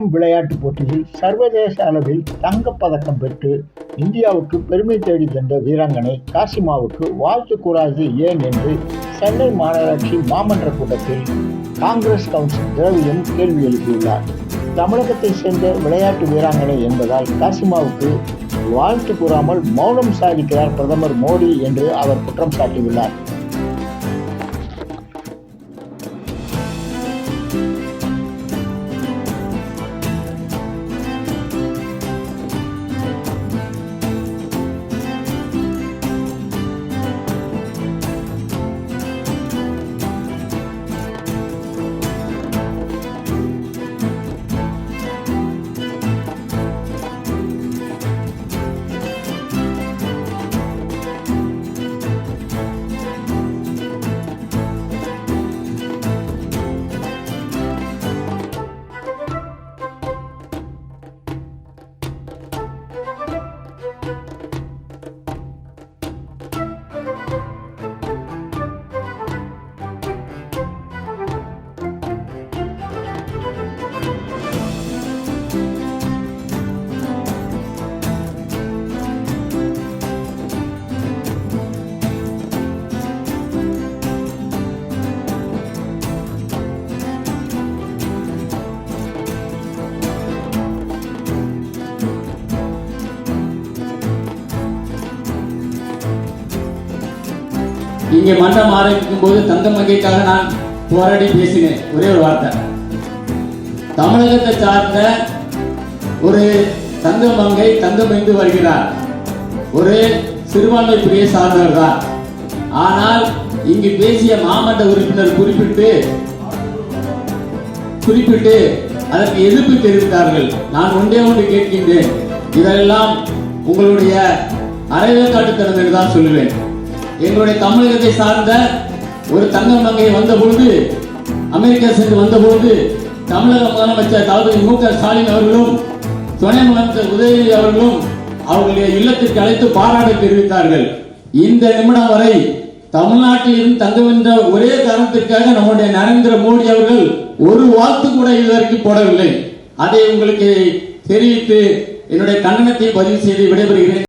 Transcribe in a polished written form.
விளையாட்டுப் போட்டியில் சர்வதேச அளவில் தங்கப்பதக்கம் பெற்று இந்தியாவுக்கு பெருமை தேடி தந்த வீராங்கனை காசிமாவுக்கு வாழ்த்து கூறாது ஏன் என்று சென்னை மாநகராட்சி மாமன்ற கூட்டத்தில் காங்கிரஸ் கவுன்சில் திரவியம் கேள்வி எழுப்பியுள்ளார். தமிழகத்தை சேர்ந்த விளையாட்டு வீராங்கனை என்பதால் காசிமாவுக்கு வாழ்த்து கூறாமல் மௌனம் சாதிக்கிறார் பிரதமர் மோடி என்று அவர் குற்றம் சாட்டியுள்ளார். இங்கே மன்றம் ஆரம்பிக்கும் போது தங்கமங்கைக்காக நான் போராடி பேசினேன். ஒரே ஒரு வார்த்தை, தமிழகத்தை சார்ந்த ஒரு தங்கமங்கை தங்கம் என்று வருகிறார், ஒரு சிறுபான்மை பிரிவை சார்ந்தவர் தான். ஆனால் இங்கு பேசிய மாமன்ற உறுப்பினர் குறிப்பிட்டு அதற்கு எதிர்ப்பு தெரிவித்தார்கள். நான் ஒன்றே ஒன்று கேட்கின்றேன், இதெல்லாம் உங்களுடைய அரைவேக்காட்டுத்தனம் என்று தான் சொல்லுவேன். எங்களுடைய தமிழகத்தை சார்ந்த ஒரு தங்கமங்கை வந்த பொழுது, அமெரிக்கா சென்று வந்த பொழுது, தமிழக முதலமைச்சர் தளபதி மு.க. ஸ்டாலின் அவர்களும் துணை முதலமைச்சர் உதயநிதி அவர்களும் அவர்களுடைய இல்லத்திற்கு அழைத்து பாராட்டு தெரிவித்தார்கள். இந்த நிமிடம் வரை தமிழ்நாட்டில் இருந்து தங்குகின்ற ஒரே காரணத்திற்காக நம்முடைய நரேந்திர மோடி அவர்கள் ஒரு வாழ்த்து கூட இதுவரைக்கும் போடவில்லை. அதை உங்களுக்கு தெரிவித்து என்னுடைய கண்டனத்தை பதிவு செய்து விடைபெறுகிறேன்.